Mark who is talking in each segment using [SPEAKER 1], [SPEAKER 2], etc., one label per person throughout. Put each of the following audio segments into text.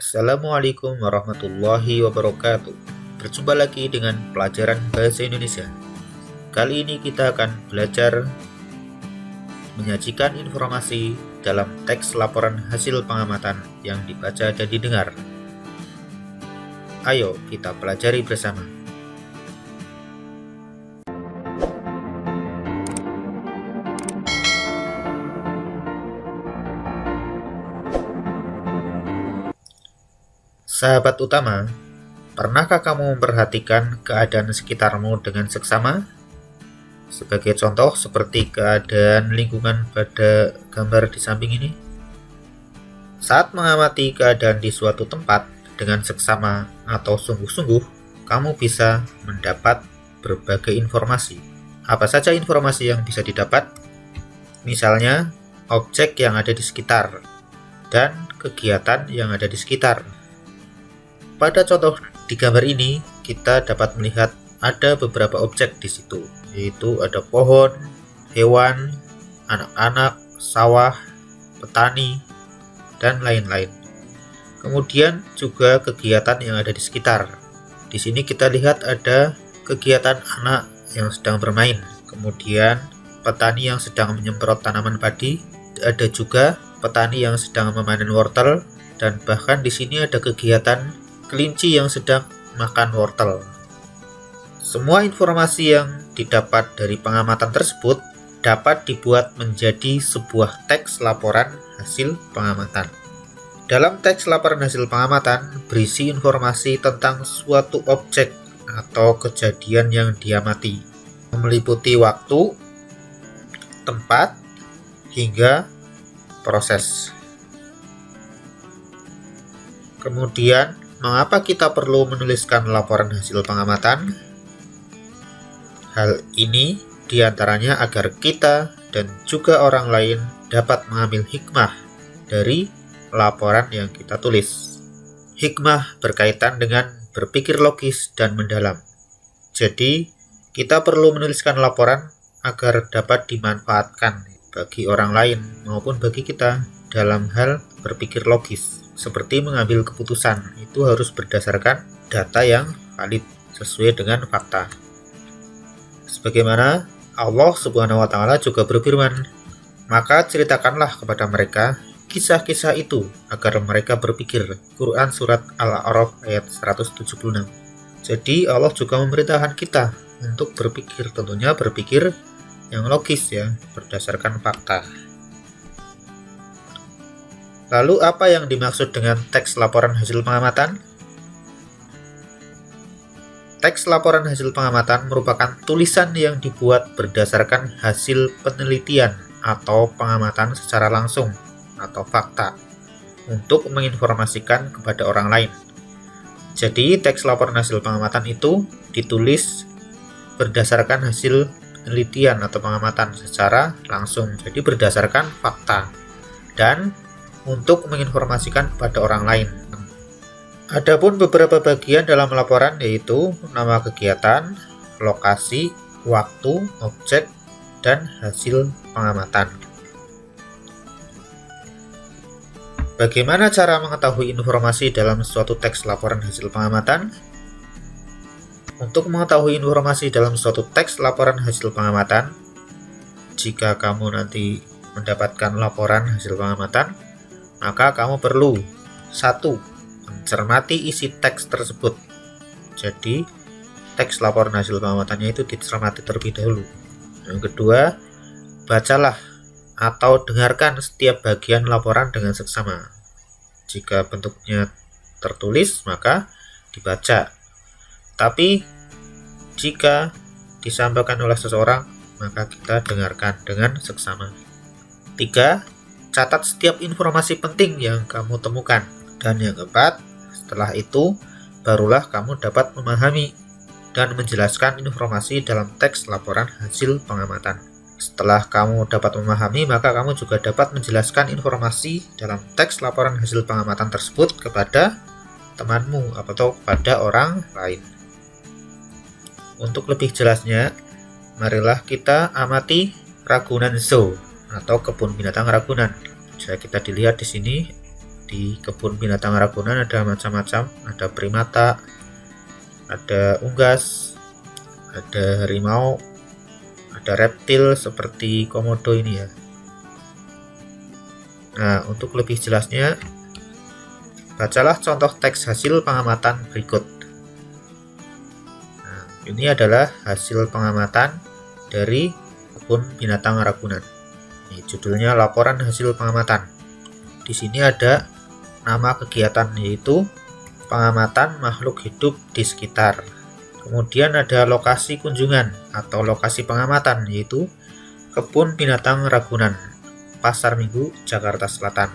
[SPEAKER 1] Assalamualaikum warahmatullahi wabarakatuh. Berjumpa lagi dengan pelajaran Bahasa Indonesia. Kali ini kita akan belajar menyajikan informasi dalam teks laporan hasil pengamatan yang dibaca dan didengar. Ayo kita pelajari bersama. Sahabat utama, pernahkah kamu memperhatikan keadaan sekitarmu dengan seksama? Sebagai contoh, seperti keadaan lingkungan pada gambar di samping ini. Saat mengamati keadaan di suatu tempat dengan seksama atau sungguh-sungguh, kamu bisa mendapat berbagai informasi. Apa saja informasi yang bisa didapat? Misalnya, objek yang ada di sekitar dan kegiatan yang ada di sekitar. Pada contoh di gambar ini, kita dapat melihat ada beberapa objek di situ, yaitu ada pohon, hewan, anak-anak, sawah, petani, dan lain-lain. Kemudian juga kegiatan yang ada di sekitar. Di sini kita lihat ada kegiatan anak yang sedang bermain, kemudian petani yang sedang menyemprot tanaman padi, ada juga petani yang sedang memanen wortel, dan bahkan di sini ada kegiatan kelinci yang sedang makan wortel. Semua informasi yang didapat dari pengamatan tersebut dapat dibuat menjadi sebuah teks laporan hasil pengamatan. Dalam teks laporan hasil pengamatan berisi informasi tentang suatu objek atau kejadian yang diamati, meliputi waktu, tempat, hingga proses. Kemudian, mengapa kita perlu menuliskan laporan hasil pengamatan? Hal ini diantaranya agar kita dan juga orang lain dapat mengambil hikmah dari laporan yang kita tulis. Hikmah berkaitan dengan berpikir logis dan mendalam. Jadi, kita perlu menuliskan laporan agar dapat dimanfaatkan bagi orang lain maupun bagi kita dalam hal berpikir logis. Seperti mengambil keputusan, itu harus berdasarkan data yang valid sesuai dengan fakta. Sebagaimana Allah Subhanahu wa Ta'ala juga berfirman, "Maka ceritakanlah kepada mereka kisah-kisah itu agar mereka berpikir." Quran Surat Al-A'raf ayat 176. Jadi Allah juga memerintahkan kita untuk berpikir, tentunya berpikir yang logis ya, berdasarkan fakta. Lalu apa yang dimaksud dengan teks laporan hasil pengamatan? Teks laporan hasil pengamatan merupakan tulisan yang dibuat berdasarkan hasil penelitian atau pengamatan secara langsung atau fakta untuk menginformasikan kepada orang lain. Jadi teks laporan hasil pengamatan itu ditulis berdasarkan hasil penelitian atau pengamatan secara langsung, jadi berdasarkan fakta dan untuk menginformasikan kepada orang lain. Adapun beberapa bagian dalam laporan yaitu nama kegiatan, lokasi, waktu, objek, dan hasil pengamatan. Bagaimana cara mengetahui informasi dalam suatu teks laporan hasil pengamatan? Untuk mengetahui informasi dalam suatu teks laporan hasil pengamatan, jika kamu nanti mendapatkan laporan hasil pengamatan, maka kamu perlu 1. Mencermati isi teks tersebut. Jadi, teks laporan hasil pengamatannya itu dicermati terlebih dahulu. Yang kedua, bacalah atau dengarkan setiap bagian laporan dengan seksama. Jika bentuknya tertulis, maka dibaca. Tapi, jika disampaikan oleh seseorang, maka kita dengarkan dengan seksama. 3. Catat setiap informasi penting yang kamu temukan. Dan yang keempat, setelah itu, barulah kamu dapat memahami dan menjelaskan informasi dalam teks laporan hasil pengamatan. Setelah kamu dapat memahami, maka kamu juga dapat menjelaskan informasi dalam teks laporan hasil pengamatan tersebut kepada temanmu atau kepada orang lain. Untuk lebih jelasnya, marilah kita amati Ragunan Zoo atau kebun binatang Ragunan. Bisa kita dilihat di sini Di kebun binatang Ragunan ada macam-macam, ada primata, ada unggas, ada harimau, ada reptil seperti komodo ini ya. Nah, untuk lebih jelasnya, bacalah contoh teks hasil pengamatan berikut. Nah, ini adalah hasil pengamatan dari kebun binatang Ragunan. Ini judulnya laporan hasil pengamatan. Di sini ada nama kegiatan, yaitu pengamatan makhluk hidup di sekitar. Kemudian ada lokasi kunjungan atau lokasi pengamatan, yaitu kebun binatang Ragunan, Pasar Minggu, Jakarta Selatan.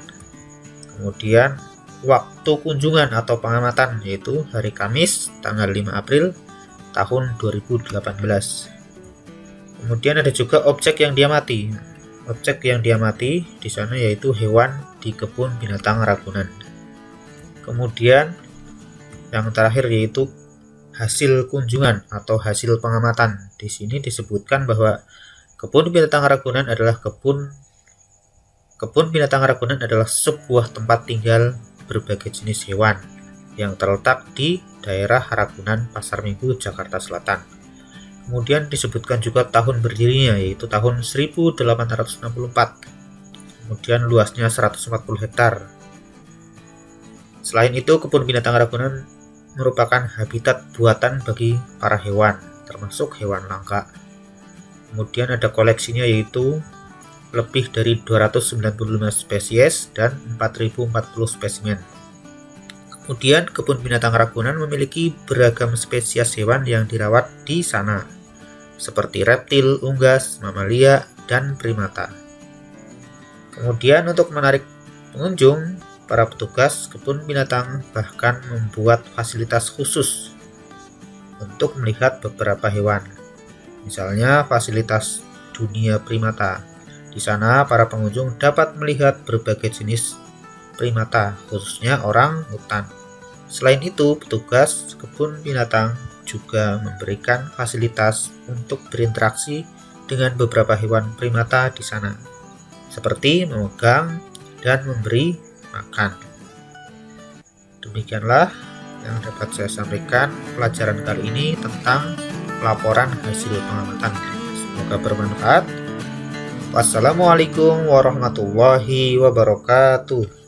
[SPEAKER 1] Kemudian waktu kunjungan atau pengamatan, yaitu hari Kamis tanggal 5 April tahun 2018. Kemudian ada juga objek yang diamati. Objek yang diamati di sana yaitu hewan di kebun binatang Ragunan. Kemudian yang terakhir yaitu hasil kunjungan atau hasil pengamatan. Di sini disebutkan bahwa kebun binatang Ragunan adalah kebun binatang Ragunan adalah sebuah tempat tinggal berbagai jenis hewan yang terletak di daerah Ragunan, Pasar Minggu, Jakarta Selatan. Kemudian disebutkan juga tahun berdirinya, yaitu tahun 1864. Kemudian luasnya 140 hektar. Selain itu, kebun binatang Ragunan merupakan habitat buatan bagi para hewan, termasuk hewan langka. Kemudian ada koleksinya, yaitu lebih dari 295 spesies dan 4040 spesimen. Kemudian kebun binatang Ragunan memiliki beragam spesies hewan yang dirawat di sana, seperti reptil, unggas, mamalia, dan primata. Kemudian untuk menarik pengunjung, para petugas kebun binatang bahkan membuat fasilitas khusus untuk melihat beberapa hewan. Misalnya fasilitas dunia primata. Di sana para pengunjung dapat melihat berbagai jenis primata, khususnya orang hutan. Selain itu, petugas kebun binatang juga memberikan fasilitas untuk berinteraksi dengan beberapa hewan primata di sana, seperti memegang dan memberi makan. Demikianlah yang dapat saya sampaikan pelajaran kali ini tentang laporan hasil pengamatan. Semoga bermanfaat. Wassalamualaikum warahmatullahi wabarakatuh.